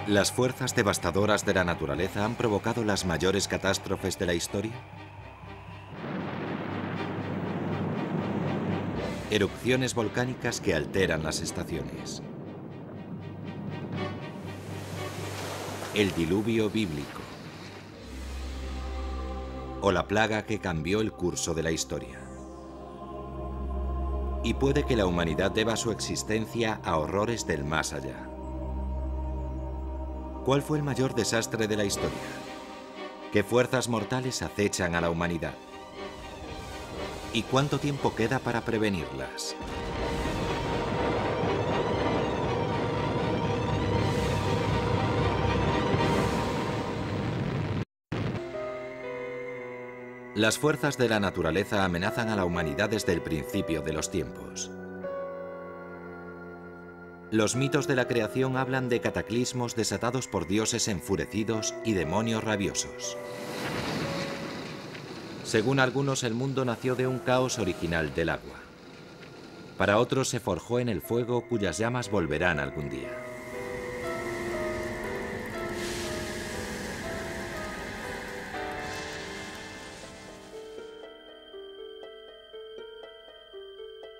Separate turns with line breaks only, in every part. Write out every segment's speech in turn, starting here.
¿Las fuerzas devastadoras de la naturaleza han provocado las mayores catástrofes de la historia? Erupciones volcánicas que alteran las estaciones. El diluvio bíblico. O la plaga que cambió el curso de la historia. Y puede que la humanidad deba su existencia a horrores del más allá. ¿Cuál fue el mayor desastre de la historia? ¿Qué fuerzas mortales acechan a la humanidad? ¿Y cuánto tiempo queda para prevenirlas? Las fuerzas de la naturaleza amenazan a la humanidad desde el principio de los tiempos. Los mitos de la creación hablan de cataclismos desatados por dioses enfurecidos y demonios rabiosos. Según algunos, el mundo nació de un caos original del agua. Para otros, se forjó en el fuego cuyas llamas volverán algún día.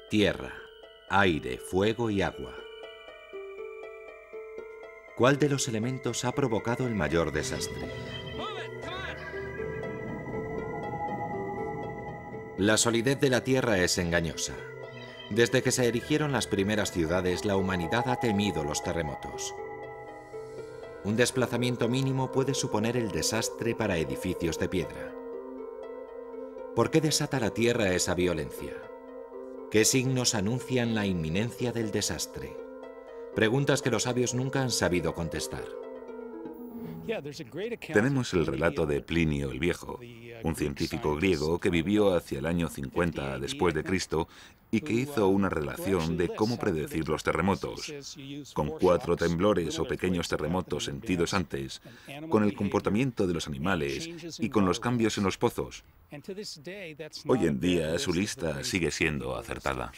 Tierra, aire, fuego y agua. ¿Cuál de los elementos ha provocado el mayor desastre? La solidez de la Tierra es engañosa. Desde que se erigieron las primeras ciudades, la humanidad ha temido los terremotos. Un desplazamiento mínimo puede suponer el desastre para edificios de piedra. ¿Por qué desata la Tierra esa violencia? ¿Qué signos anuncian la inminencia del desastre? Preguntas que los sabios nunca han sabido contestar.
Tenemos el relato de Plinio el Viejo, un científico griego que vivió hacia el año 50 después de Cristo y que hizo una relación de cómo predecir los terremotos, con 4 temblores o pequeños terremotos sentidos antes, con el comportamiento de los animales y con los cambios en los pozos. Hoy en día su lista sigue siendo acertada.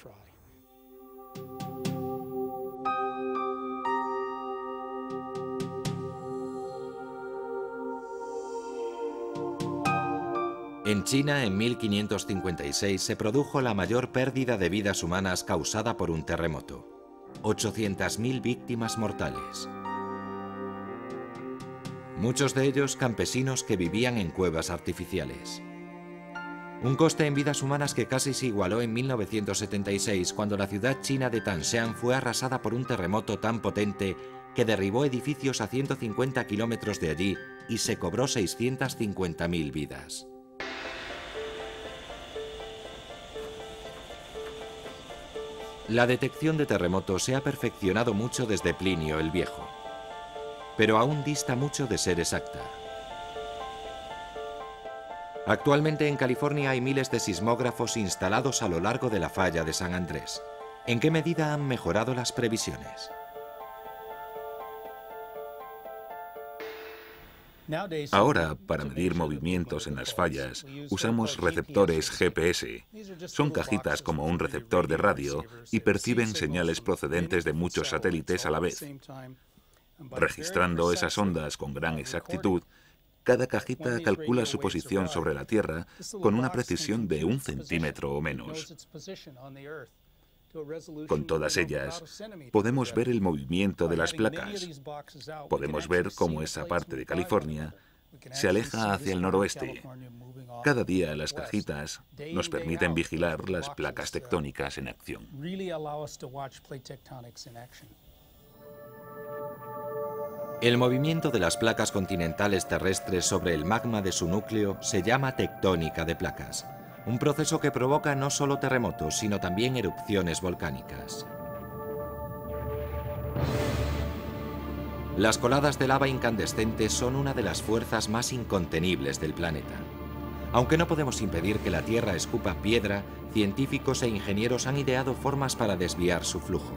En China, en 1556, se produjo la mayor pérdida de vidas humanas causada por un terremoto. 800.000 víctimas mortales. Muchos de ellos campesinos que vivían en cuevas artificiales. Un coste en vidas humanas que casi se igualó en 1976, cuando la ciudad china de Tanshan fue arrasada por un terremoto tan potente que derribó edificios a 150 kilómetros de allí y se cobró 650.000 vidas. La detección de terremotos se ha perfeccionado mucho desde Plinio el Viejo, pero aún dista mucho de ser exacta. Actualmente en California hay miles de sismógrafos instalados a lo largo de la falla de San Andrés. ¿En qué medida han mejorado las previsiones?
Ahora, para medir movimientos en las fallas, usamos receptores GPS. Son cajitas como un receptor de radio y perciben señales procedentes de muchos satélites a la vez. Registrando esas ondas con gran exactitud, cada cajita calcula su posición sobre la Tierra con una precisión de 1 centímetro o menos. Con todas ellas, podemos ver el movimiento de las placas. Podemos ver cómo esa parte de California se aleja hacia el noroeste. Cada día las cajitas nos permiten vigilar las placas tectónicas en acción.
El movimiento de las placas continentales terrestres sobre el magma de su núcleo se llama tectónica de placas. Un proceso que provoca no solo terremotos, sino también erupciones volcánicas. Las coladas de lava incandescente son una de las fuerzas más incontenibles del planeta. Aunque no podemos impedir que la Tierra escupa piedra, científicos e ingenieros han ideado formas para desviar su flujo.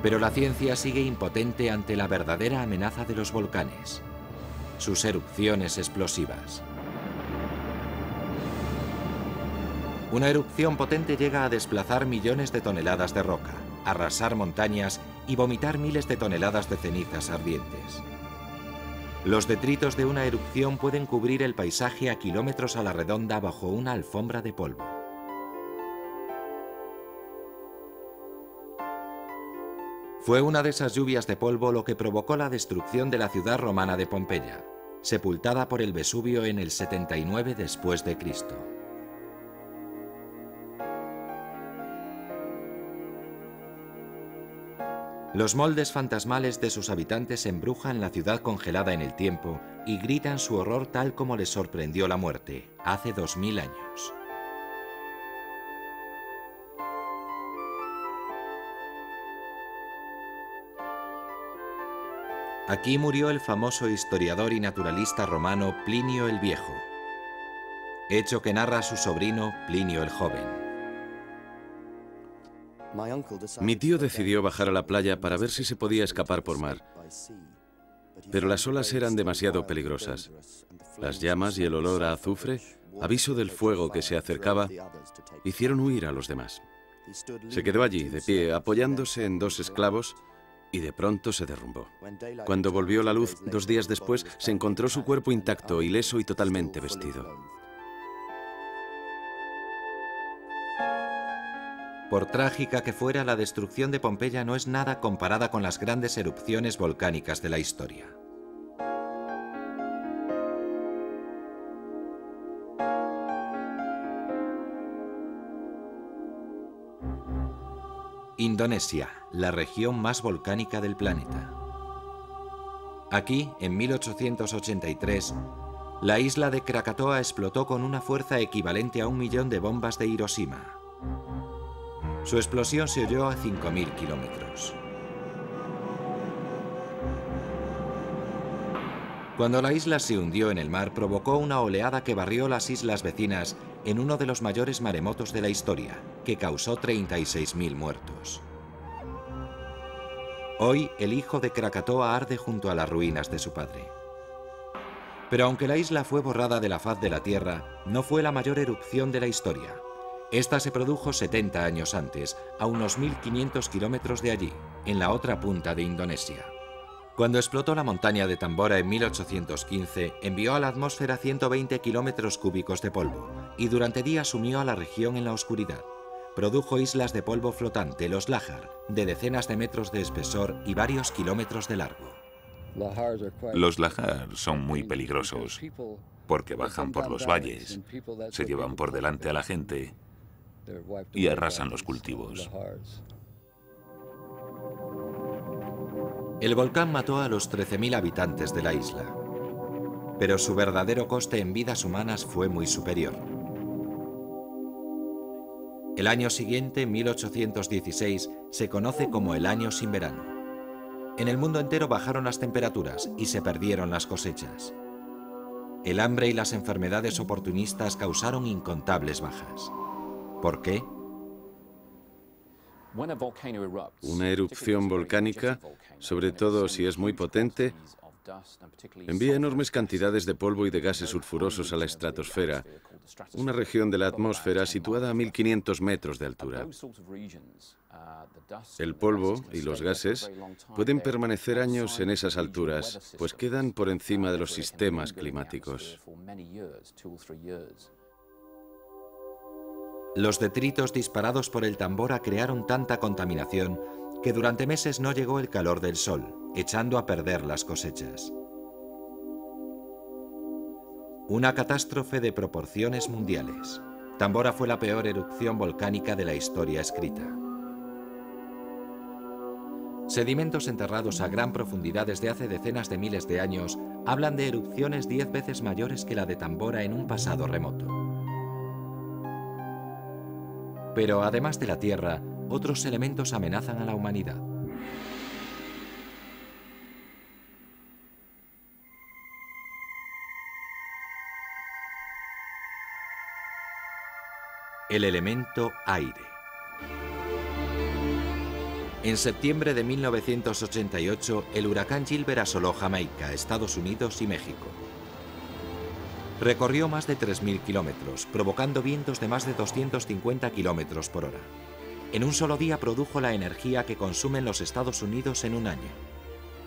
Pero la ciencia sigue impotente ante la verdadera amenaza de los volcanes, sus erupciones explosivas. Una erupción potente llega a desplazar millones de toneladas de roca. arrasar montañas y vomitar miles de toneladas de cenizas ardientes. Los detritos de una erupción pueden cubrir el paisaje a kilómetros a la redonda bajo una alfombra de polvo. Fue una de esas lluvias de polvo lo que provocó la destrucción de la ciudad romana de Pompeya, sepultada por el Vesubio en el 79 después de Cristo. Los moldes fantasmales de sus habitantes embrujan la ciudad congelada en el tiempo y gritan su horror tal como les sorprendió la muerte, hace 2000 años. Aquí murió el famoso historiador y naturalista romano Plinio el Viejo, hecho que narra su sobrino Plinio el Joven.
Mi tío decidió bajar a la playa para ver si se podía escapar por mar, pero las olas eran demasiado peligrosas. Las llamas y el olor a azufre, aviso del fuego que se acercaba, hicieron huir a los demás. Se quedó allí, de pie, apoyándose en dos esclavos, y de pronto se derrumbó. Cuando volvió la luz 2 días después, se encontró su cuerpo intacto, ileso y totalmente vestido.
Por trágica que fuera, la destrucción de Pompeya no es nada comparada con las grandes erupciones volcánicas de la historia. Indonesia, la región más volcánica del planeta. Aquí, en 1883, la isla de Krakatoa explotó con una fuerza equivalente a 1 millón de bombas de Hiroshima. Su explosión se oyó a 5000 kilómetros. Cuando la isla se hundió en el mar, provocó una oleada que barrió las islas vecinas en uno de los mayores maremotos de la historia, que causó 36.000 muertos. Hoy, el hijo de Krakatoa arde junto a las ruinas de su padre. Pero aunque la isla fue borrada de la faz de la Tierra, no fue la mayor erupción de la historia. Esta se produjo 70 años antes, a unos 1500 kilómetros de allí, en la otra punta de Indonesia. Cuando explotó la montaña de Tambora en 1815, envió a la atmósfera 120 kilómetros cúbicos de polvo y durante días sumió a la región en la oscuridad. Produjo islas de polvo flotante, los lájar, de decenas de metros de espesor y varios kilómetros de largo.
Los lájar son muy peligrosos porque bajan por los valles, se llevan por delante a la gente y arrasan los cultivos.
El volcán mató a los 13.000 habitantes de la isla, pero su verdadero coste en vidas humanas fue muy superior. El año siguiente, 1816, se conoce como el año sin verano. En el mundo entero bajaron las temperaturas y se perdieron las cosechas. El hambre y las enfermedades oportunistas causaron incontables bajas. ¿Por qué?
Una erupción volcánica, sobre todo si es muy potente, envía enormes cantidades de polvo y de gases sulfurosos a la estratosfera, una región de la atmósfera situada a 1500 metros de altura. El polvo y los gases pueden permanecer años en esas alturas, pues quedan por encima de los sistemas climáticos.
Los detritos disparados por el Tambora crearon tanta contaminación que durante meses no llegó el calor del sol, echando a perder las cosechas. Una catástrofe de proporciones mundiales. Tambora fue la peor erupción volcánica de la historia escrita. Sedimentos enterrados a gran profundidad desde hace decenas de miles de años hablan de erupciones 10 veces mayores que la de Tambora en un pasado remoto. Pero además de la Tierra, otros elementos amenazan a la humanidad. El elemento aire. En septiembre de 1988, el huracán Gilbert asoló Jamaica, Estados Unidos y México. Recorrió más de 3000 kilómetros, provocando vientos de más de 250 kilómetros por hora. en un solo día produjo la energía que consumen los Estados Unidos en un año.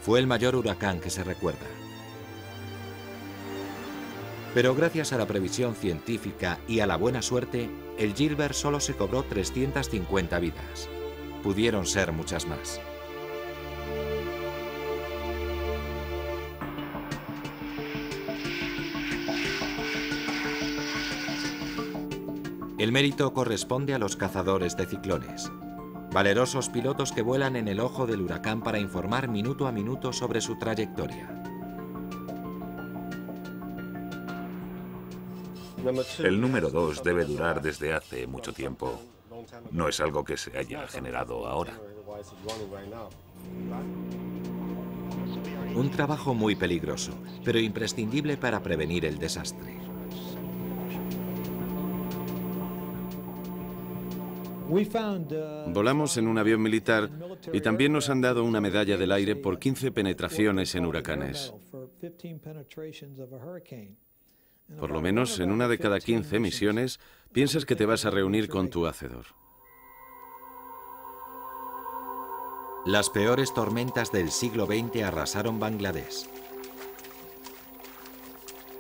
Fue el mayor huracán que se recuerda. Pero gracias a la previsión científica y a la buena suerte, el Gilbert solo se cobró 350 vidas. Pudieron ser muchas más. El mérito corresponde a los cazadores de ciclones, valerosos pilotos que vuelan en el ojo del huracán para informar minuto a minuto sobre su trayectoria.
El número 2 debe durar desde hace mucho tiempo. No es algo que se haya generado ahora.
Un trabajo muy peligroso, pero imprescindible para prevenir el desastre.
Volamos en un avión militar y también nos han dado una medalla del aire por 15 penetraciones en huracanes. Por lo menos en una de cada 15 misiones piensas que te vas a reunir con tu hacedor.
Las peores tormentas del siglo XX arrasaron Bangladesh.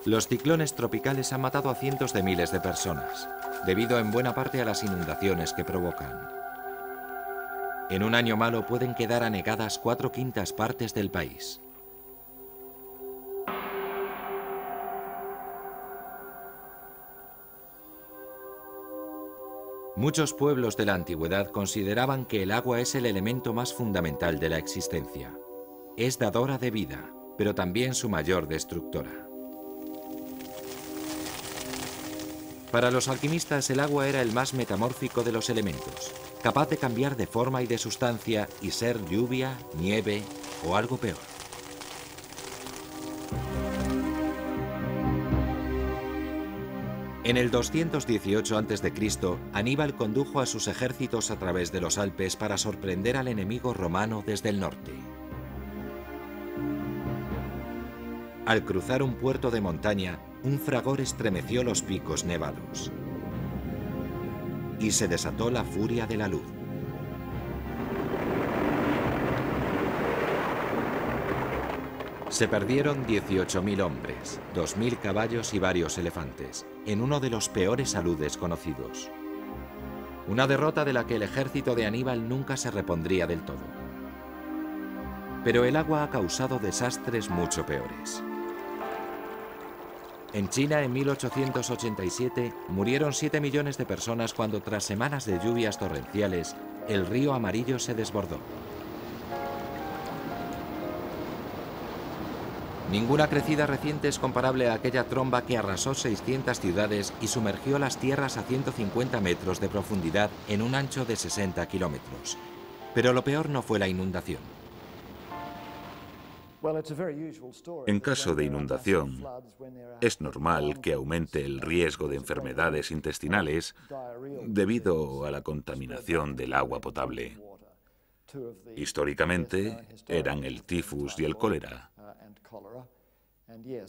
Los ciclones tropicales han matado a cientos de miles de personas, debido en buena parte a las inundaciones que provocan. En un año malo pueden quedar anegadas 4/5 partes del país. Muchos pueblos de la antigüedad consideraban que el agua es el elemento más fundamental de la existencia. Es dadora de vida, pero también su mayor destructora. Para los alquimistas, el agua era el más metamórfico de los elementos, capaz de cambiar de forma y de sustancia y ser lluvia, nieve o algo peor. En el 218 a.C., Aníbal condujo a sus ejércitos a través de los Alpes para sorprender al enemigo romano desde el norte. Al cruzar un puerto de montaña, un fragor estremeció los picos nevados. Y se desató la furia de la luz. Se perdieron 18.000 hombres, 2.000 caballos y varios elefantes, en uno de los peores aludes conocidos. Una derrota de la que el ejército de Aníbal nunca se repondría del todo. Pero el agua ha causado desastres mucho peores. En China, en 1887, murieron 7 millones de personas cuando, tras semanas de lluvias torrenciales, el río Amarillo se desbordó. Ninguna crecida reciente es comparable a aquella tromba que arrasó 600 ciudades y sumergió las tierras a 150 metros de profundidad en un ancho de 60 kilómetros. Pero lo peor no fue la inundación.
En caso de inundación, es normal que aumente el riesgo de enfermedades intestinales debido a la contaminación del agua potable. Históricamente eran el tifus y el cólera.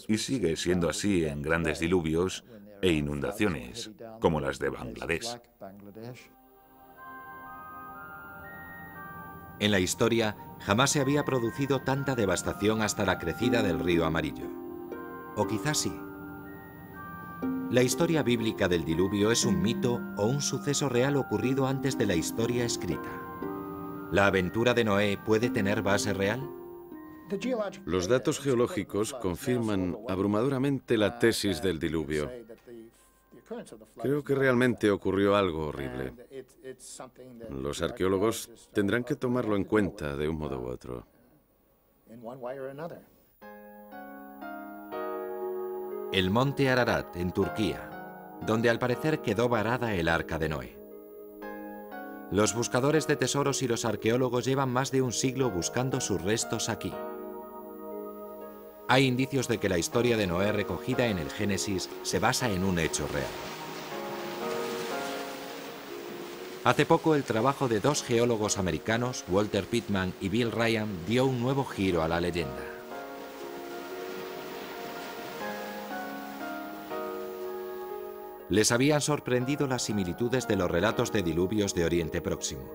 Y sigue siendo así en grandes diluvios e inundaciones, como las de Bangladesh.
En la historia, jamás se había producido tanta devastación hasta la crecida del río Amarillo. O quizás sí. La historia bíblica del diluvio es un mito o un suceso real ocurrido antes de la historia escrita. ¿La aventura de Noé puede tener base real?
Los datos geológicos confirman abrumadoramente la tesis del diluvio. Creo que realmente ocurrió algo horrible. Los arqueólogos tendrán que tomarlo en cuenta de un modo u otro.
El monte Ararat, en Turquía, donde al parecer quedó varada el arca de Noé. Los buscadores de tesoros y los arqueólogos llevan más de un siglo buscando sus restos aquí. Hay indicios de que la historia de Noé recogida en el Génesis se basa en un hecho real. Hace poco el trabajo de 2 geólogos americanos, Walter Pittman y Bill Ryan, dio un nuevo giro a la leyenda. Les habían sorprendido las similitudes de los relatos de diluvios de Oriente Próximo.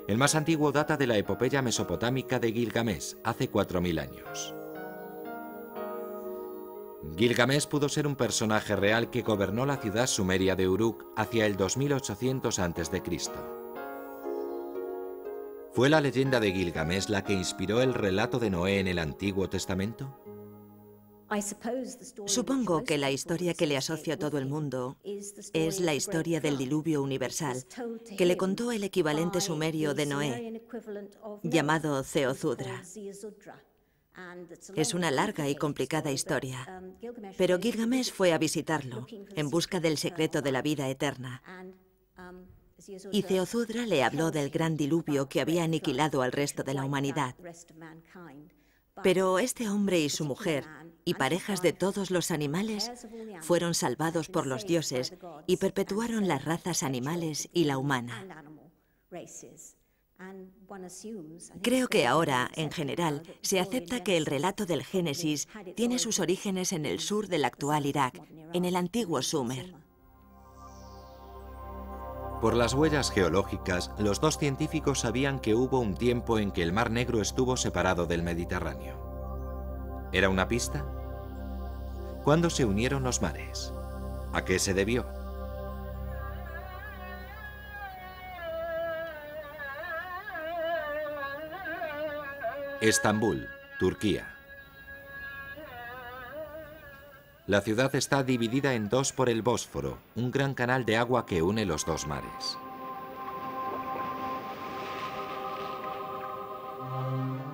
El más antiguo data de la epopeya mesopotámica de Gilgamesh, hace 4000 años. Gilgamesh pudo ser un personaje real que gobernó la ciudad sumeria de Uruk hacia el 2800 a.C. ¿Fue la leyenda de Gilgamesh la que inspiró el relato de Noé en el Antiguo Testamento?
Supongo que la historia que le asocia a todo el mundo es la historia del diluvio universal, que le contó el equivalente sumerio de Noé, llamado Zeozudra. Es una larga y complicada historia, pero Gilgamesh fue a visitarlo en busca del secreto de la vida eterna. Y Zeozudra le habló del gran diluvio que había aniquilado al resto de la humanidad. Pero este hombre y su mujer, y parejas de todos los animales, fueron salvados por los dioses y perpetuaron las razas animales y la humana. Creo que ahora, en general, se acepta que el relato del Génesis tiene sus orígenes en el sur del actual Irak, en el antiguo Sumer.
Por las huellas geológicas, los dos científicos sabían que hubo un tiempo en que el Mar Negro estuvo separado del Mediterráneo. ¿Era una pista? ¿Cuándo se unieron los mares? ¿A qué se debió? Estambul, Turquía. La ciudad está dividida en dos por el Bósforo, un gran canal de agua que une los dos mares.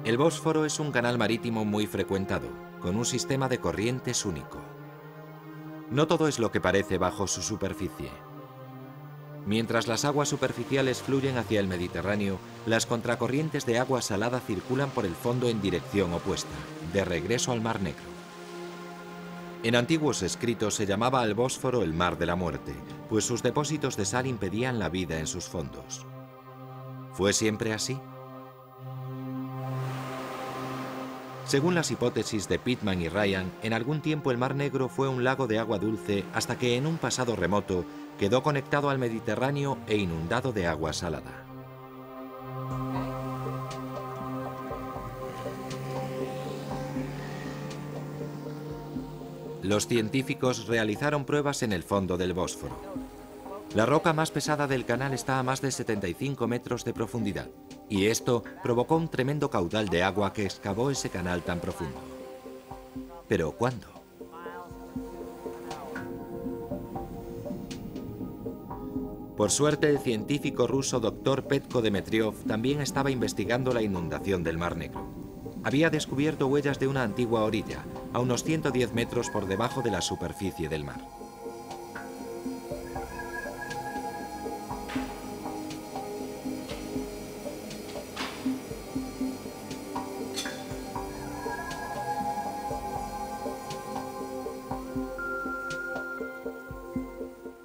El Bósforo es un canal marítimo muy frecuentado, con un sistema de corrientes único. No todo es lo que parece bajo su superficie. Mientras las aguas superficiales fluyen hacia el Mediterráneo, las contracorrientes de agua salada circulan por el fondo en dirección opuesta, de regreso al Mar Negro. En antiguos escritos se llamaba al Bósforo el Mar de la Muerte, pues sus depósitos de sal impedían la vida en sus fondos. ¿Fue siempre así? Según las hipótesis de Pittman y Ryan, en algún tiempo el Mar Negro fue un lago de agua dulce hasta que en un pasado remoto quedó conectado al Mediterráneo e inundado de agua salada. Los científicos realizaron pruebas en el fondo del Bósforo. La roca más pesada del canal está a más de 75 metros de profundidad, y esto provocó un tremendo caudal de agua que excavó ese canal tan profundo. ¿Pero cuándo? Por suerte, el científico ruso Dr. Petko Demetriov también estaba investigando la inundación del Mar Negro. Había descubierto huellas de una antigua orilla, a unos 110 metros por debajo de la superficie del mar.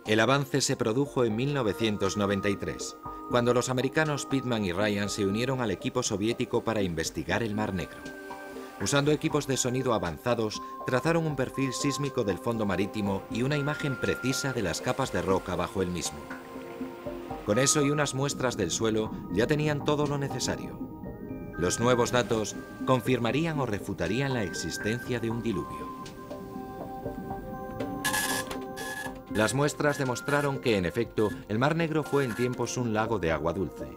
El avance se produjo en 1993, cuando los americanos Pittman y Ryan se unieron al equipo soviético para investigar el Mar Negro. Usando equipos de sonido avanzados, trazaron un perfil sísmico del fondo marítimo y una imagen precisa de las capas de roca bajo el mismo. Con eso y unas muestras del suelo ya tenían todo lo necesario. Los nuevos datos confirmarían o refutarían la existencia de un diluvio. Las muestras demostraron que, en efecto, el Mar Negro fue en tiempos un lago de agua dulce.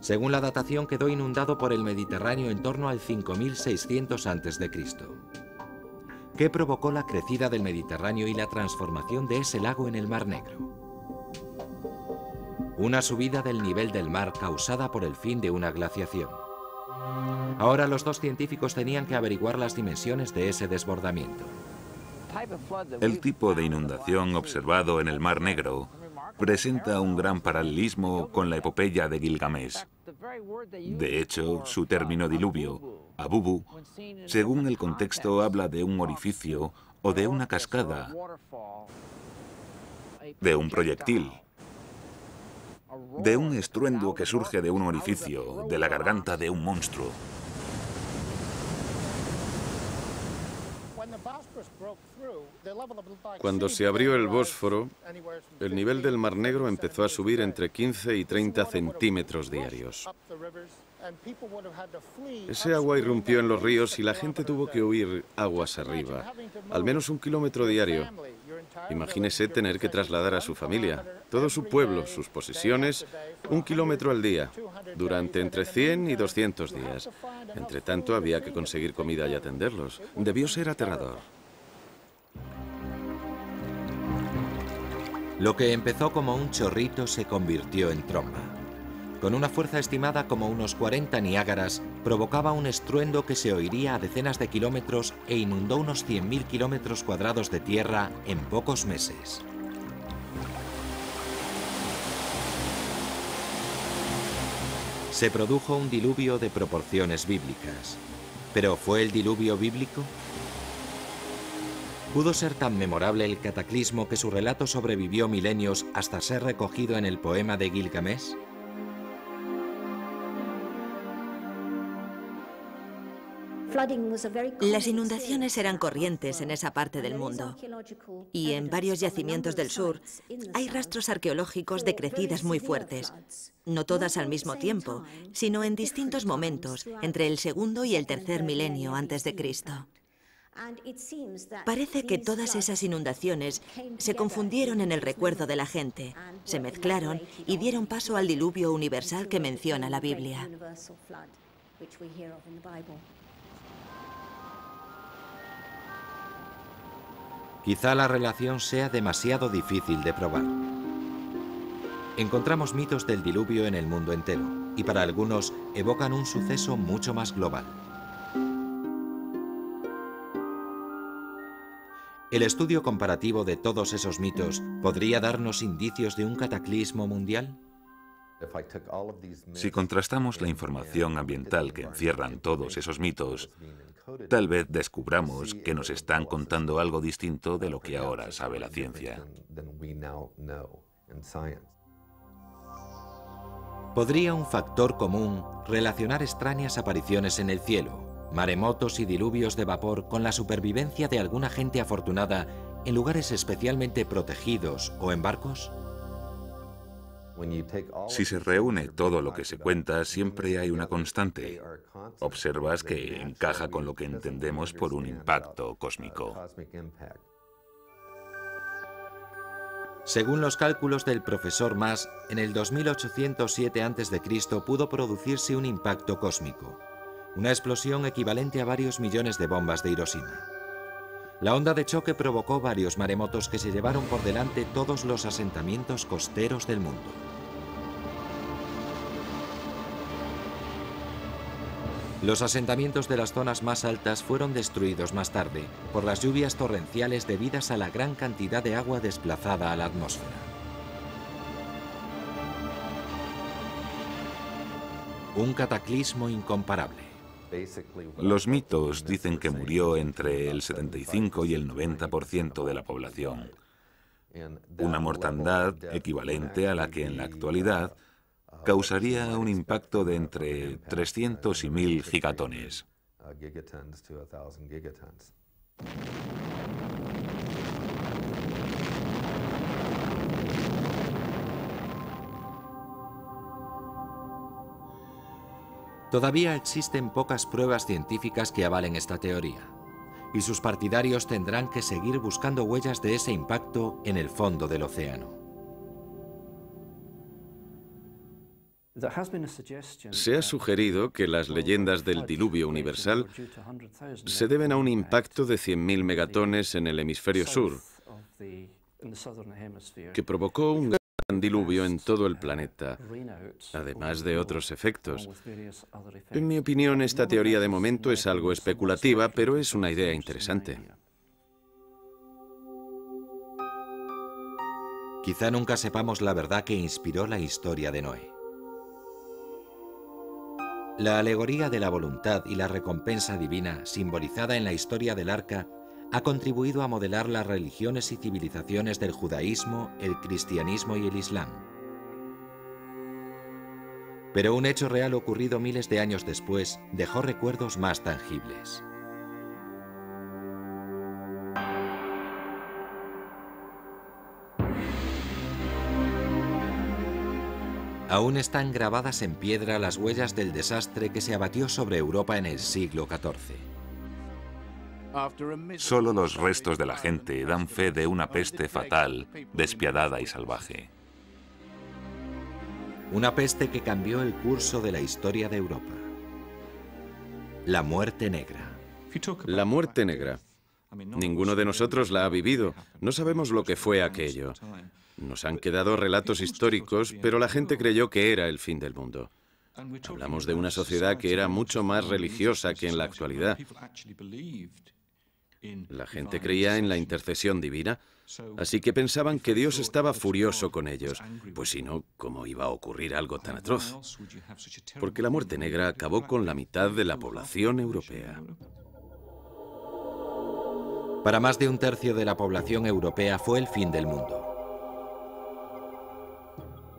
Según la datación, quedó inundado por el Mediterráneo en torno al 5600 a.C. ¿Qué provocó la crecida del Mediterráneo y la transformación de ese lago en el Mar Negro? Una subida del nivel del mar causada por el fin de una glaciación. Ahora los dos científicos tenían que averiguar las dimensiones de ese desbordamiento.
El tipo de inundación observado en el Mar Negro presenta un gran paralelismo con la epopeya de Gilgamesh. De hecho, su término diluvio, abubu, según el contexto habla de un orificio o de una cascada, de un proyectil, de un estruendo que surge de un orificio, de la garganta de un monstruo.
Cuando se abrió el Bósforo, el nivel del Mar Negro empezó a subir entre 15 y 30 centímetros diarios. Ese agua irrumpió en los ríos y la gente tuvo que huir aguas arriba, al menos 1 kilómetro diario. Imagínese tener que trasladar a su familia, todo su pueblo, sus posesiones, 1 kilómetro al día, durante entre 100 y 200 días. Entre tanto, había que conseguir comida y atenderlos. Debió ser aterrador.
Lo que empezó como un chorrito se convirtió en tromba. Con una fuerza estimada como unos 40 Niágaras, provocaba un estruendo que se oiría a decenas de kilómetros e inundó unos 100.000 kilómetros cuadrados de tierra en pocos meses. Se produjo un diluvio de proporciones bíblicas. ¿Pero fue el diluvio bíblico? ¿Pudo ser tan memorable el cataclismo que su relato sobrevivió milenios hasta ser recogido en el poema de Gilgamesh?
Las inundaciones eran corrientes en esa parte del mundo y en varios yacimientos del sur hay rastros arqueológicos de crecidas muy fuertes, no todas al mismo tiempo, sino en distintos momentos entre el segundo y el tercer milenio antes de Cristo. Parece que todas esas inundaciones se confundieron en el recuerdo de la gente, se mezclaron y dieron paso al diluvio universal que menciona la Biblia.
Quizá la relación sea demasiado difícil de probar. Encontramos mitos del diluvio en el mundo entero, y para algunos evocan un suceso mucho más global. ¿El estudio comparativo de todos esos mitos podría darnos indicios de un cataclismo mundial?
Si contrastamos la información ambiental que encierran todos esos mitos, tal vez descubramos que nos están contando algo distinto de lo que ahora sabe la ciencia.
¿Podría un factor común relacionar extrañas apariciones en el cielo, maremotos y diluvios de vapor con la supervivencia de alguna gente afortunada en lugares especialmente protegidos o en barcos?
Si se reúne todo lo que se cuenta, siempre hay una constante. Observas que encaja con lo que entendemos por un impacto cósmico.
Según los cálculos del profesor Mas, en el 2807 a.C. pudo producirse un impacto cósmico, una explosión equivalente a varios millones de bombas de Hiroshima. La onda de choque provocó varios maremotos que se llevaron por delante todos los asentamientos costeros del mundo. Los asentamientos de las zonas más altas fueron destruidos más tarde por las lluvias torrenciales debidas a la gran cantidad de agua desplazada a la atmósfera. Un cataclismo incomparable.
Los mitos dicen que murió entre el 75 y el 90% de la población. Una mortandad equivalente a la que en la actualidad causaría un impacto de entre 300 y 1000 gigatones.
Todavía existen pocas pruebas científicas que avalen esta teoría, y sus partidarios tendrán que seguir buscando huellas de ese impacto en el fondo del océano.
Se ha sugerido que las leyendas del diluvio universal se deben a un impacto de 100.000 megatones en el hemisferio sur, que provocó un gran diluvio en todo el planeta, además de otros efectos. En mi opinión, esta teoría de momento es algo especulativa, pero es una idea interesante.
Quizá nunca sepamos la verdad que inspiró la historia de Noé. La alegoría de la voluntad y la recompensa divina, simbolizada en la historia del arca, ha contribuido a modelar las religiones y civilizaciones del judaísmo, el cristianismo y el islam. Pero un hecho real ocurrido miles de años después dejó recuerdos más tangibles. Aún están grabadas en piedra las huellas del desastre que se abatió sobre Europa en el siglo XIV.
Solo los restos de la gente dan fe de una peste fatal, despiadada y salvaje.
Una peste que cambió el curso de la historia de Europa. La muerte negra.
La muerte negra. Ninguno de nosotros la ha vivido. No sabemos lo que fue aquello. Nos han quedado relatos históricos, pero la gente creyó que era el fin del mundo. Hablamos de una sociedad que era mucho más religiosa que en la actualidad. La gente creía en la intercesión divina, así que pensaban que Dios estaba furioso con ellos. Pues si no, ¿cómo iba a ocurrir algo tan atroz? Porque la muerte negra acabó con la mitad de la población europea.
Para más de un tercio de la población europea fue el fin del mundo.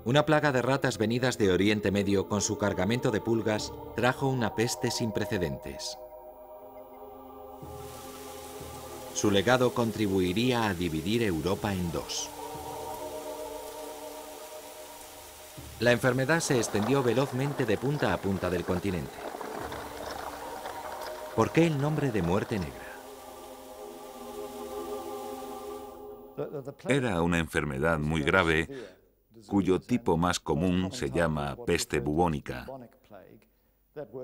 Una plaga de ratas venidas de Oriente Medio con su cargamento de pulgas trajo una peste sin precedentes. Su legado contribuiría a dividir Europa en dos. La enfermedad se extendió velozmente de punta a punta del continente. ¿Por qué el nombre de muerte negra?
Era una enfermedad muy grave, cuyo tipo más común se llama peste bubónica.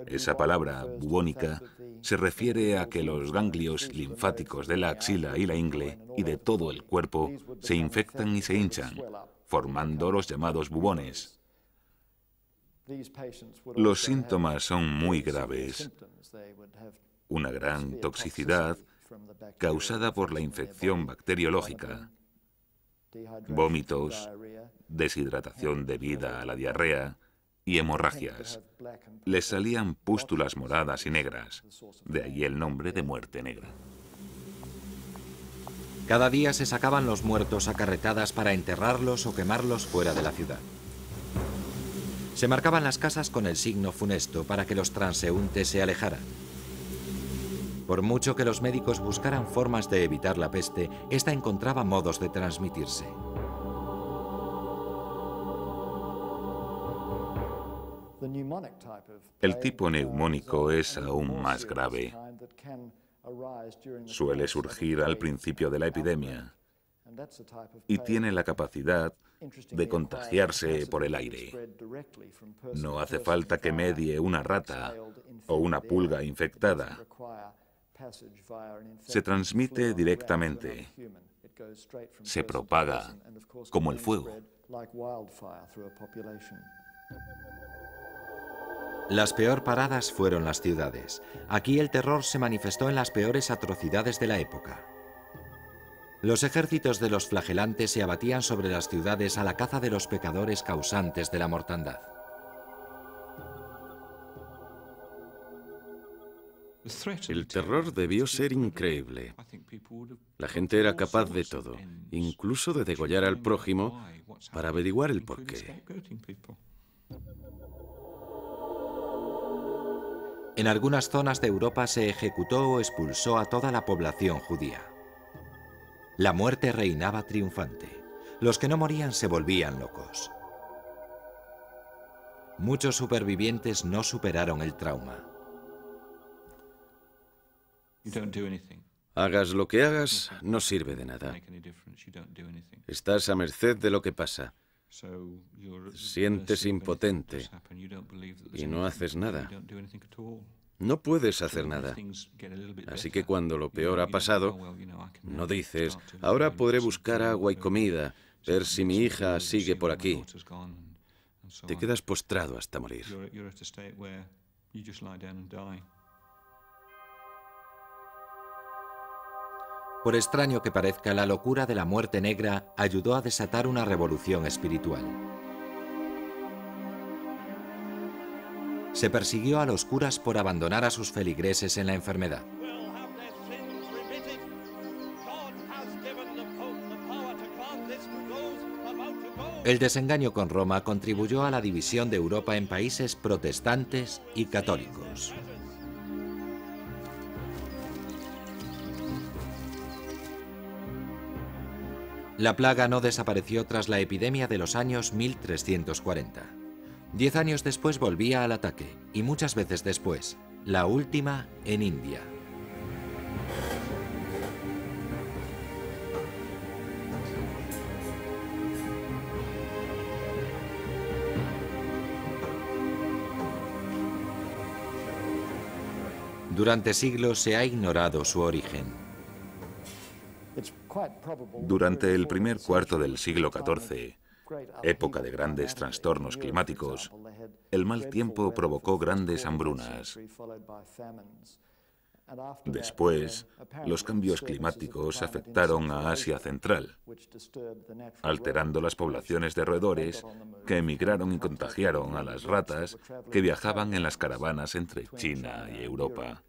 Esa palabra, bubónica, se refiere a que los ganglios linfáticos de la axila y la ingle y de todo el cuerpo se infectan y se hinchan, formando los llamados bubones. Los síntomas son muy graves. Una gran toxicidad causada por la infección bacteriológica, vómitos, deshidratación debida a la diarrea y hemorragias. Les salían pústulas moradas y negras, de ahí el nombre de muerte negra.
Cada día se sacaban los muertos a carretadas para enterrarlos o quemarlos fuera de la ciudad. Se marcaban las casas con el signo funesto para que los transeúntes se alejaran. Por mucho que los médicos buscaran formas de evitar la peste, esta encontraba modos de transmitirse.
El tipo neumónico es aún más grave. Suele surgir al principio de la epidemia y tiene la capacidad de contagiarse por el aire. No hace falta que medie una rata o una pulga infectada. Se transmite directamente. Se propaga como el fuego.
Las peor paradas fueron las ciudades. Aquí el terror se manifestó en las peores atrocidades de la época. Los ejércitos de los flagelantes se abatían sobre las ciudades a la caza de los pecadores causantes de la mortandad.
El terror debió ser increíble. La gente era capaz de todo, incluso de degollar al prójimo para averiguar el porqué.
En algunas zonas de Europa se ejecutó o expulsó a toda la población judía. La muerte reinaba triunfante. Los que no morían se volvían locos. Muchos supervivientes no superaron el trauma.
Hagas lo que hagas, no sirve de nada. Estás a merced de lo que pasa. Sientes impotente y no haces nada. No puedes hacer nada. Así que cuando lo peor ha pasado, no dices, ahora podré buscar agua y comida, ver si mi hija sigue por aquí. Te quedas postrado hasta morir.
Por extraño que parezca, la locura de la muerte negra ayudó a desatar una revolución espiritual. Se persiguió a los curas por abandonar a sus feligreses en la enfermedad. El desengaño con Roma contribuyó a la división de Europa en países protestantes y católicos. La plaga no desapareció tras la epidemia de los años 1340. 10 años después volvía al ataque, y muchas veces después, la última en India. Durante siglos se ha ignorado su origen.
Durante el primer cuarto del siglo XIV, época de grandes trastornos climáticos, el mal tiempo provocó grandes hambrunas. Después, los cambios climáticos afectaron a Asia Central, alterando las poblaciones de roedores que emigraron y contagiaron a las ratas que viajaban en las caravanas entre China y Europa.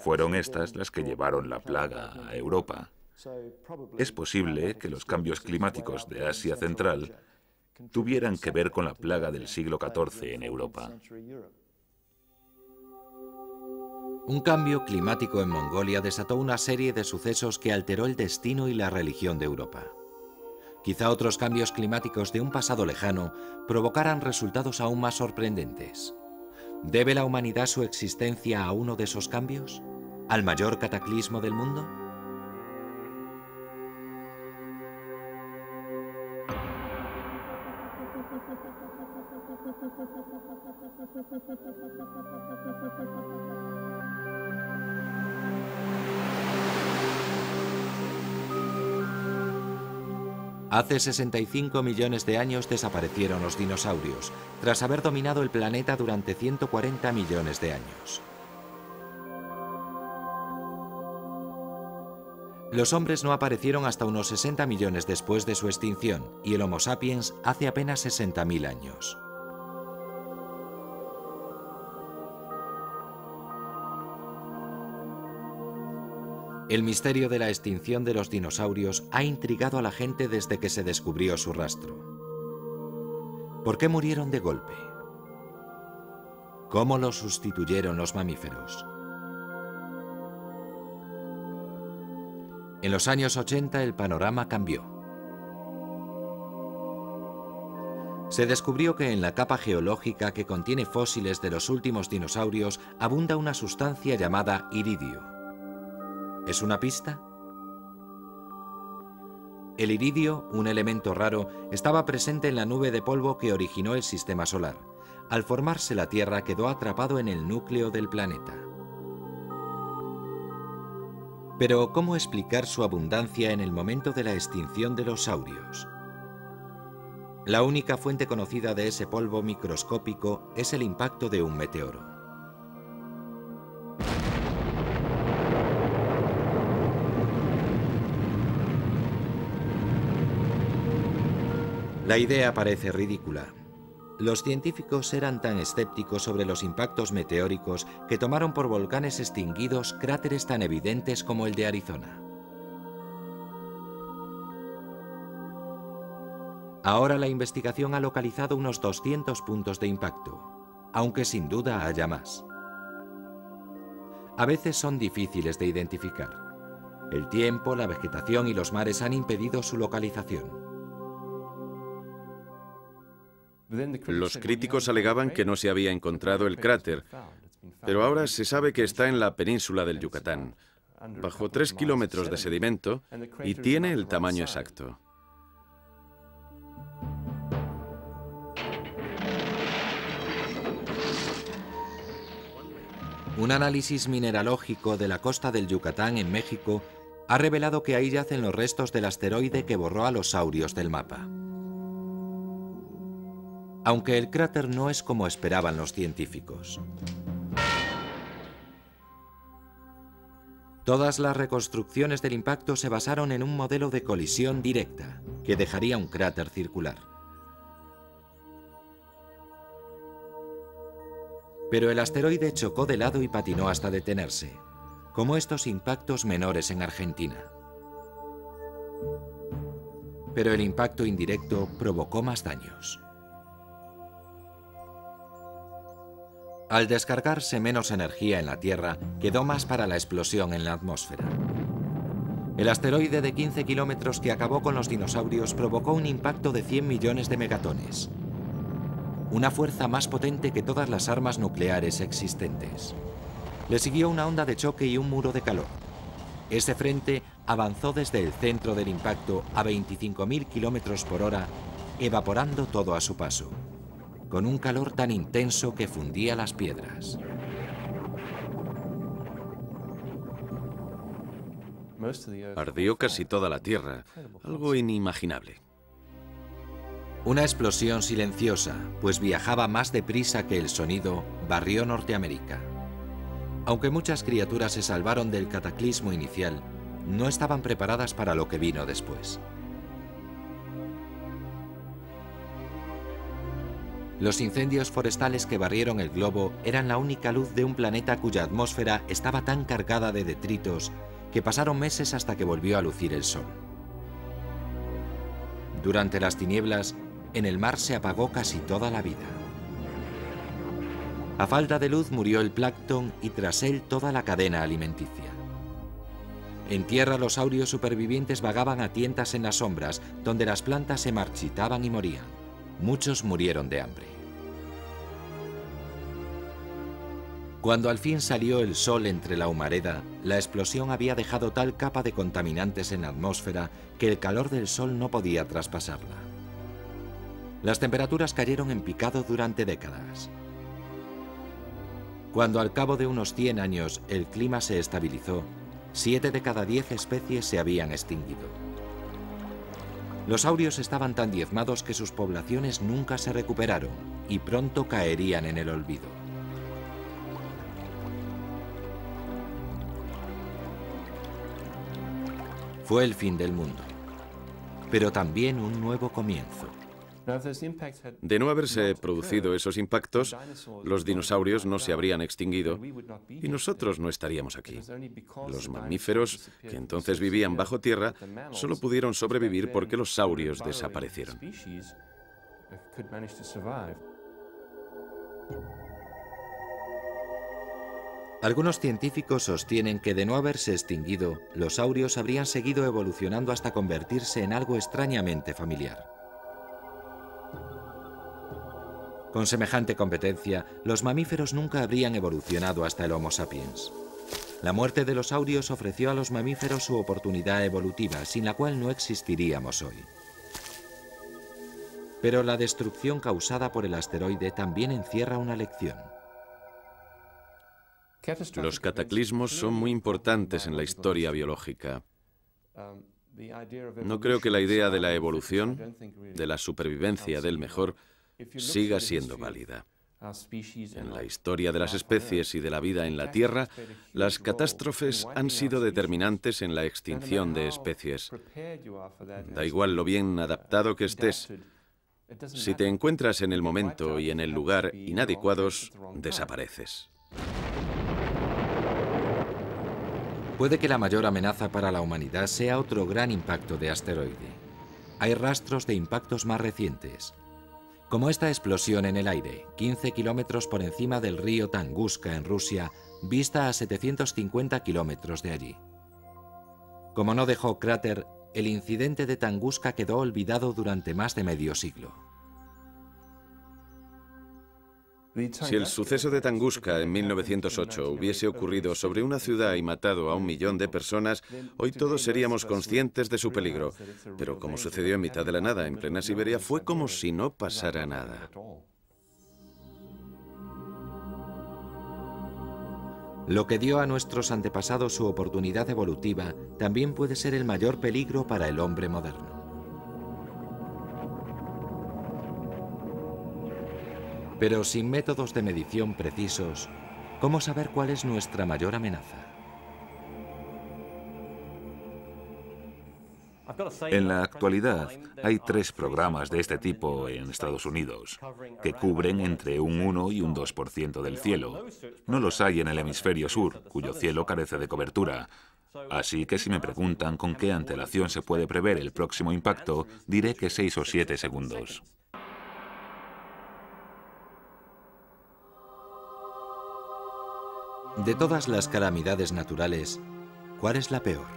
Fueron estas las que llevaron la plaga a Europa. Es posible que los cambios climáticos de Asia Central tuvieran que ver con la plaga del siglo XIV en Europa.
Un cambio climático en Mongolia desató una serie de sucesos que alteró el destino y la religión de Europa. Quizá otros cambios climáticos de un pasado lejano provocaran resultados aún más sorprendentes. ¿Debe la humanidad su existencia a uno de esos cambios? ¿Al mayor cataclismo del mundo? Hace 65 millones de años desaparecieron los dinosaurios, tras haber dominado el planeta durante 140 millones de años. Los hombres no aparecieron hasta unos 60 millones después de su extinción, y el Homo sapiens hace apenas 60.000 años. El misterio de la extinción de los dinosaurios ha intrigado a la gente desde que se descubrió su rastro. ¿Por qué murieron de golpe? ¿Cómo los sustituyeron los mamíferos? En los años 80 el panorama cambió. Se descubrió que en la capa geológica que contiene fósiles de los últimos dinosaurios abunda una sustancia llamada iridio. ¿Es una pista? El iridio, un elemento raro, estaba presente en la nube de polvo que originó el sistema solar. Al formarse la Tierra quedó atrapado en el núcleo del planeta. Pero, ¿cómo explicar su abundancia en el momento de la extinción de los saurios? La única fuente conocida de ese polvo microscópico es el impacto de un meteoro. La idea parece ridícula. Los científicos eran tan escépticos sobre los impactos meteóricos que tomaron por volcanes extinguidos cráteres tan evidentes como el de Arizona. Ahora la investigación ha localizado unos 200 puntos de impacto, aunque sin duda haya más. A veces son difíciles de identificar. El tiempo, la vegetación y los mares han impedido su localización.
Los críticos alegaban que no se había encontrado el cráter, pero ahora se sabe que está en la península del Yucatán, bajo 3 kilómetros de sedimento, y tiene el tamaño exacto.
Un análisis mineralógico de la costa del Yucatán en México ha revelado que ahí yacen los restos del asteroide que borró a los saurios del mapa. Aunque el cráter no es como esperaban los científicos. Todas las reconstrucciones del impacto se basaron en un modelo de colisión directa, que dejaría un cráter circular. Pero el asteroide chocó de lado y patinó hasta detenerse, como estos impactos menores en Argentina. Pero el impacto indirecto provocó más daños. Al descargarse menos energía en la Tierra, quedó más para la explosión en la atmósfera. El asteroide de 15 kilómetros que acabó con los dinosaurios provocó un impacto de 100 millones de megatones. una fuerza más potente que todas las armas nucleares existentes. Le siguió una onda de choque y un muro de calor. Ese frente avanzó desde el centro del impacto a 25.000 kilómetros por hora, evaporando todo a su paso, con un calor tan intenso que fundía las piedras.
Ardió casi toda la Tierra, algo inimaginable.
Una explosión silenciosa, pues viajaba más deprisa que el sonido, barrió Norteamérica. Aunque muchas criaturas se salvaron del cataclismo inicial, no estaban preparadas para lo que vino después. Los incendios forestales que barrieron el globo eran la única luz de un planeta cuya atmósfera estaba tan cargada de detritos que pasaron meses hasta que volvió a lucir el sol. Durante las tinieblas, en el mar se apagó casi toda la vida. A falta de luz murió el plancton y tras él toda la cadena alimenticia. En tierra los saurios supervivientes vagaban a tientas en las sombras, donde las plantas se marchitaban y morían. Muchos murieron de hambre. Cuando al fin salió el sol entre la humareda, la explosión había dejado tal capa de contaminantes en la atmósfera que el calor del sol no podía traspasarla. Las temperaturas cayeron en picado durante décadas. Cuando al cabo de unos 100 años el clima se estabilizó, 7 de cada 10 especies se habían extinguido. Los saurios estaban tan diezmados que sus poblaciones nunca se recuperaron y pronto caerían en el olvido. Fue el fin del mundo, pero también un nuevo comienzo.
De no haberse producido esos impactos, los dinosaurios no se habrían extinguido y nosotros no estaríamos aquí. Los mamíferos, que entonces vivían bajo tierra, solo pudieron sobrevivir porque los saurios desaparecieron.
Algunos científicos sostienen que de no haberse extinguido, los saurios habrían seguido evolucionando hasta convertirse en algo extrañamente familiar. Con semejante competencia, los mamíferos nunca habrían evolucionado hasta el Homo sapiens. La muerte de los saurios ofreció a los mamíferos su oportunidad evolutiva, sin la cual no existiríamos hoy. Pero la destrucción causada por el asteroide también encierra una lección.
Los cataclismos son muy importantes en la historia biológica. No creo que la idea de la evolución, de la supervivencia del mejor, siga siendo válida. En la historia de las especies y de la vida en la Tierra, las catástrofes han sido determinantes en la extinción de especies. Da igual lo bien adaptado que estés. Si te encuentras en el momento y en el lugar inadecuados, desapareces.
Puede que la mayor amenaza para la humanidad sea otro gran impacto de asteroide. Hay rastros de impactos más recientes, como esta explosión en el aire, 15 kilómetros por encima del río Tunguska en Rusia, vista a 750 kilómetros de allí. Como no dejó cráter, el incidente de Tunguska quedó olvidado durante más de medio siglo.
Si el suceso de Tunguska en 1908 hubiese ocurrido sobre una ciudad y matado a 1 millón de personas, hoy todos seríamos conscientes de su peligro. Pero como sucedió en mitad de la nada, en plena Siberia, fue como si no pasara nada.
Lo que dio a nuestros antepasados su oportunidad evolutiva también puede ser el mayor peligro para el hombre moderno. Pero sin métodos de medición precisos, ¿cómo saber cuál es nuestra mayor amenaza?
En la actualidad, hay 3 programas de este tipo en Estados Unidos, que cubren entre un 1 y un 2% del cielo. No los hay en el hemisferio sur, cuyo cielo carece de cobertura. Así que si me preguntan con qué antelación se puede prever el próximo impacto, diré que 6 o 7 segundos.
De todas las calamidades naturales, ¿cuál es la peor?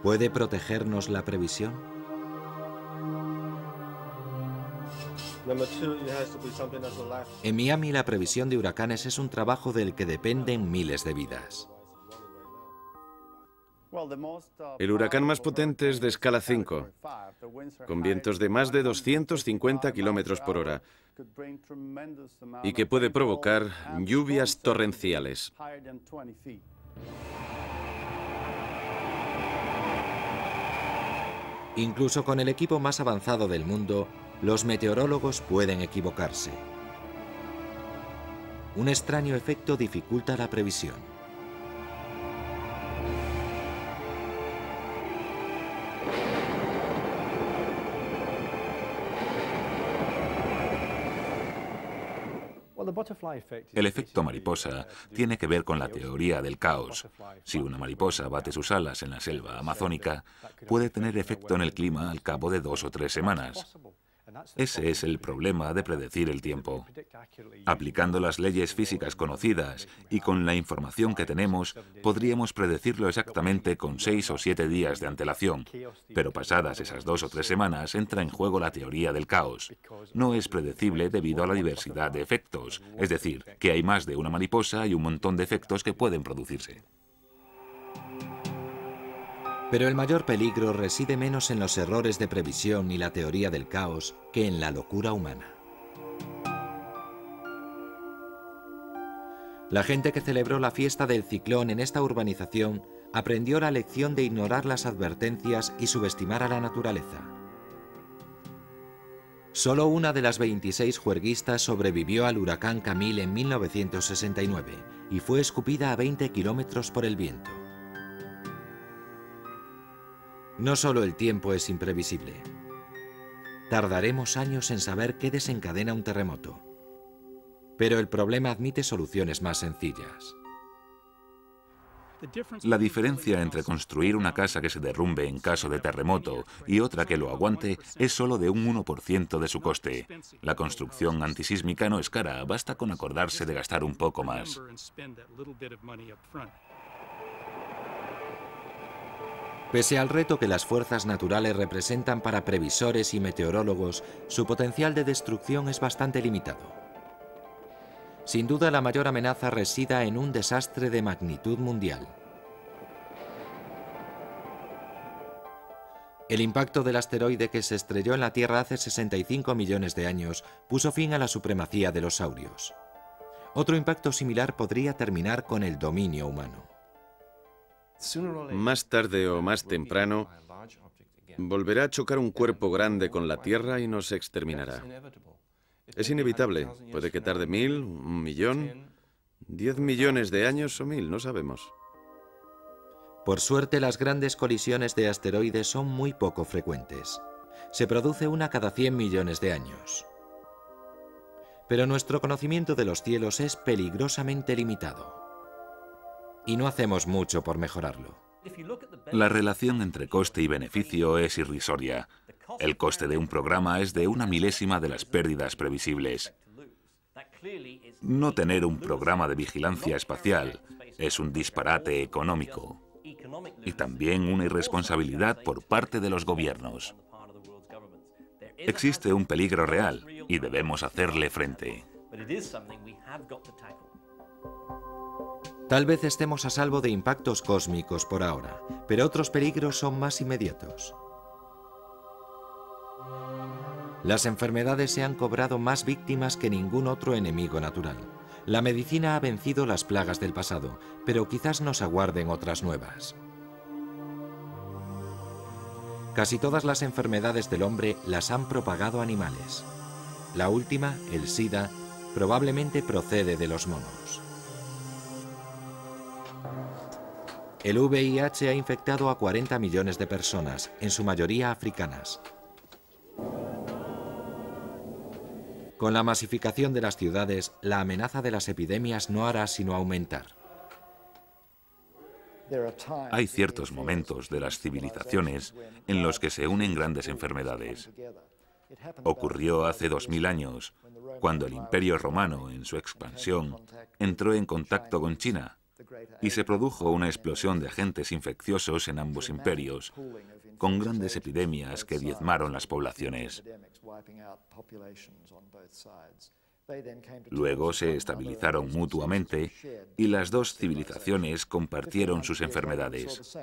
¿Puede protegernos la previsión? En Miami, la previsión de huracanes es un trabajo del que dependen miles de vidas.
El huracán más potente es de escala 5, con vientos de más de 250 kilómetros por hora y que puede provocar lluvias torrenciales.
Incluso con el equipo más avanzado del mundo, los meteorólogos pueden equivocarse. Un extraño efecto dificulta la previsión.
El efecto mariposa tiene que ver con la teoría del caos. Si una mariposa bate sus alas en la selva amazónica, puede tener efecto en el clima al cabo de 2 o 3 semanas. Ese es el problema de predecir el tiempo. Aplicando las leyes físicas conocidas y con la información que tenemos, podríamos predecirlo exactamente con 6 o 7 días de antelación. Pero pasadas esas 2 o 3 semanas entra en juego la teoría del caos. No es predecible debido a la diversidad de efectos, es decir, que hay más de una mariposa y un montón de efectos que pueden producirse.
Pero el mayor peligro reside menos en los errores de previsión y la teoría del caos que en la locura humana. La gente que celebró la fiesta del ciclón en esta urbanización aprendió la lección de ignorar las advertencias y subestimar a la naturaleza. Solo una de las 26 juerguistas sobrevivió al huracán Camille en 1969 y fue escupida a 20 kilómetros por el viento. No solo el tiempo es imprevisible. Tardaremos años en saber qué desencadena un terremoto. Pero el problema admite soluciones más sencillas.
La diferencia entre construir una casa que se derrumbe en caso de terremoto y otra que lo aguante es solo de un 1% de su coste. La construcción antisísmica no es cara, basta con acordarse de gastar un poco más.
Pese al reto que las fuerzas naturales representan para previsores y meteorólogos, su potencial de destrucción es bastante limitado. Sin duda, la mayor amenaza resida en un desastre de magnitud mundial. El impacto del asteroide que se estrelló en la Tierra hace 65 millones de años puso fin a la supremacía de los saurios. Otro impacto similar podría terminar con el dominio humano.
Más tarde o más temprano, volverá a chocar un cuerpo grande con la Tierra y nos exterminará. Es inevitable. Puede que tarde 1000, 1 millón, 10 millones de años o 1000, no sabemos.
Por suerte, las grandes colisiones de asteroides son muy poco frecuentes. Se produce una cada 100 millones de años. Pero nuestro conocimiento de los cielos es peligrosamente limitado. Y no hacemos mucho por mejorarlo.
La relación entre coste y beneficio es irrisoria. El coste de un programa es de 1/1000ª de las pérdidas previsibles. No tener un programa de vigilancia espacial es un disparate económico y también una irresponsabilidad por parte de los gobiernos. Existe un peligro real y debemos hacerle frente.
Tal vez estemos a salvo de impactos cósmicos por ahora, pero otros peligros son más inmediatos. Las enfermedades se han cobrado más víctimas que ningún otro enemigo natural. La medicina ha vencido las plagas del pasado, pero quizás nos aguarden otras nuevas. Casi todas las enfermedades del hombre las han propagado animales. La última, el SIDA, probablemente procede de los monos. El VIH ha infectado a 40 millones de personas, en su mayoría africanas. Con la masificación de las ciudades, la amenaza de las epidemias no hará sino aumentar.
Hay ciertos momentos de las civilizaciones en los que se unen grandes enfermedades. Ocurrió hace 2000 años, cuando el Imperio Romano, en su expansión, entró en contacto con China, y se produjo una explosión de agentes infecciosos en ambos imperios, con grandes epidemias que diezmaron las poblaciones. Luego se estabilizaron mutuamente y las dos civilizaciones compartieron sus enfermedades.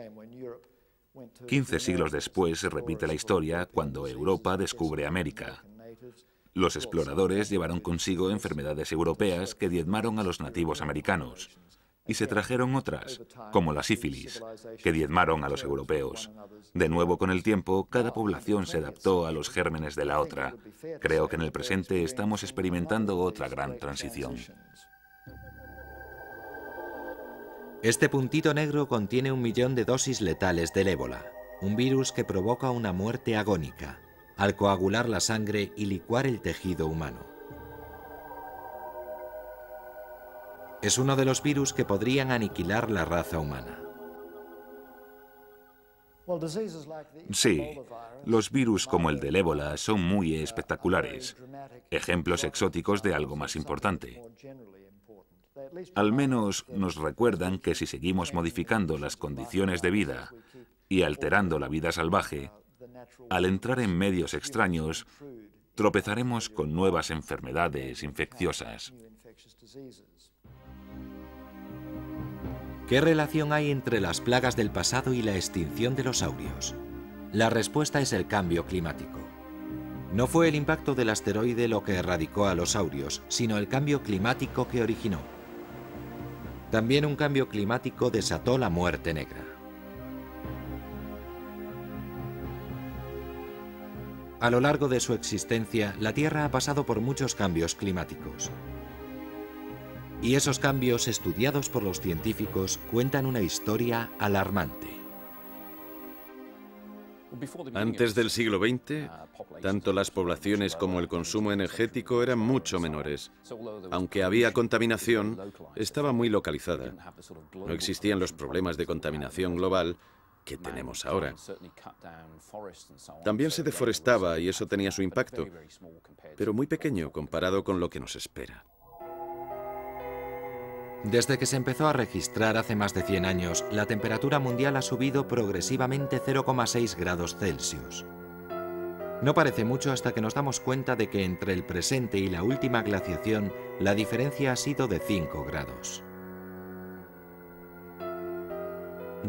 15 siglos después se repite la historia cuando Europa descubre América. Los exploradores llevaron consigo enfermedades europeas que diezmaron a los nativos americanos, y se trajeron otras, como la sífilis, que diezmaron a los europeos. De nuevo, con el tiempo, cada población se adaptó a los gérmenes de la otra. Creo que en el presente estamos experimentando otra gran transición.
Este puntito negro contiene 1 millón de dosis letales del ébola, un virus que provoca una muerte agónica, al coagular la sangre y licuar el tejido humano. Es uno de los virus que podrían aniquilar la raza humana.
Sí, los virus como el del ébola son muy espectaculares, ejemplos exóticos de algo más importante. Al menos nos recuerdan que si seguimos modificando las condiciones de vida y alterando la vida salvaje, al entrar en medios extraños, tropezaremos con nuevas enfermedades infecciosas.
¿Qué relación hay entre las plagas del pasado y la extinción de los saurios? La respuesta es el cambio climático. No fue el impacto del asteroide lo que erradicó a los saurios, sino el cambio climático que originó. También un cambio climático desató la muerte negra. A lo largo de su existencia, la Tierra ha pasado por muchos cambios climáticos. Y esos cambios, estudiados por los científicos, cuentan una historia alarmante.
Antes del siglo XX, tanto las poblaciones como el consumo energético eran mucho menores. Aunque había contaminación, estaba muy localizada. No existían los problemas de contaminación global que tenemos ahora. También se deforestaba y eso tenía su impacto, pero muy pequeño comparado con lo que nos espera.
Desde que se empezó a registrar hace más de 100 años, la temperatura mundial ha subido progresivamente 0,6 grados Celsius. No parece mucho hasta que nos damos cuenta de que entre el presente y la última glaciación, la diferencia ha sido de 5 grados.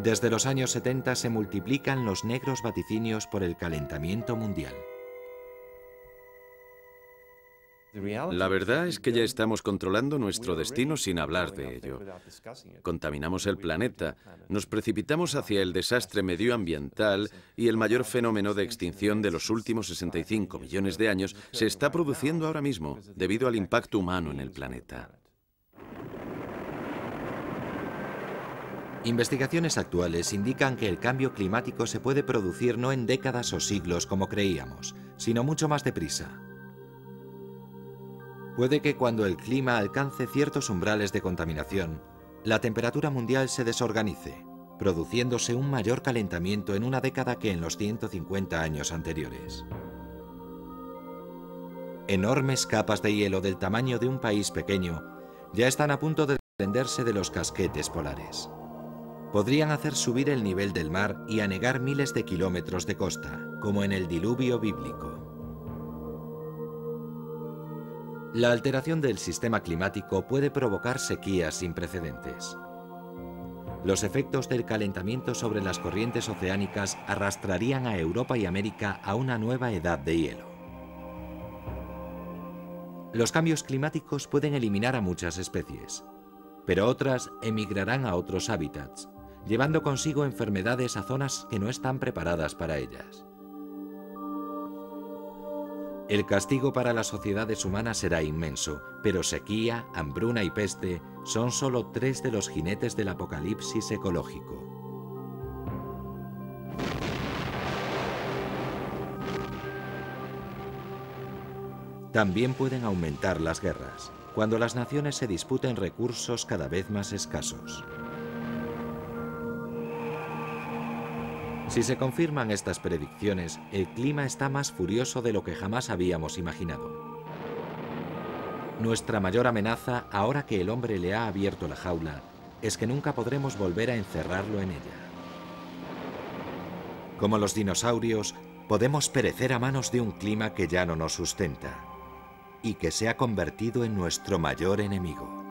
Desde los años 70 se multiplican los negros vaticinios por el calentamiento mundial.
La verdad es que ya estamos controlando nuestro destino sin hablar de ello. Contaminamos el planeta, nos precipitamos hacia el desastre medioambiental y el mayor fenómeno de extinción de los últimos 65 millones de años se está produciendo ahora mismo debido al impacto humano en el planeta.
Investigaciones actuales indican que el cambio climático se puede producir no en décadas o siglos como creíamos, sino mucho más deprisa. Puede que cuando el clima alcance ciertos umbrales de contaminación, la temperatura mundial se desorganice, produciéndose un mayor calentamiento en una década que en los 150 años anteriores. Enormes capas de hielo del tamaño de un país pequeño ya están a punto de desprenderse de los casquetes polares. Podrían hacer subir el nivel del mar y anegar miles de kilómetros de costa, como en el diluvio bíblico. La alteración del sistema climático puede provocar sequías sin precedentes. Los efectos del calentamiento sobre las corrientes oceánicas arrastrarían a Europa y América a una nueva edad de hielo. Los cambios climáticos pueden eliminar a muchas especies, pero otras emigrarán a otros hábitats, llevando consigo enfermedades a zonas que no están preparadas para ellas. El castigo para las sociedades humanas será inmenso, pero sequía, hambruna y peste son solo 3 de los jinetes del apocalipsis ecológico. También pueden aumentar las guerras, cuando las naciones se disputen recursos cada vez más escasos. Si se confirman estas predicciones, el clima está más furioso de lo que jamás habíamos imaginado. Nuestra mayor amenaza, ahora que el hombre le ha abierto la jaula, es que nunca podremos volver a encerrarlo en ella. Como los dinosaurios, podemos perecer a manos de un clima que ya no nos sustenta y que se ha convertido en nuestro mayor enemigo.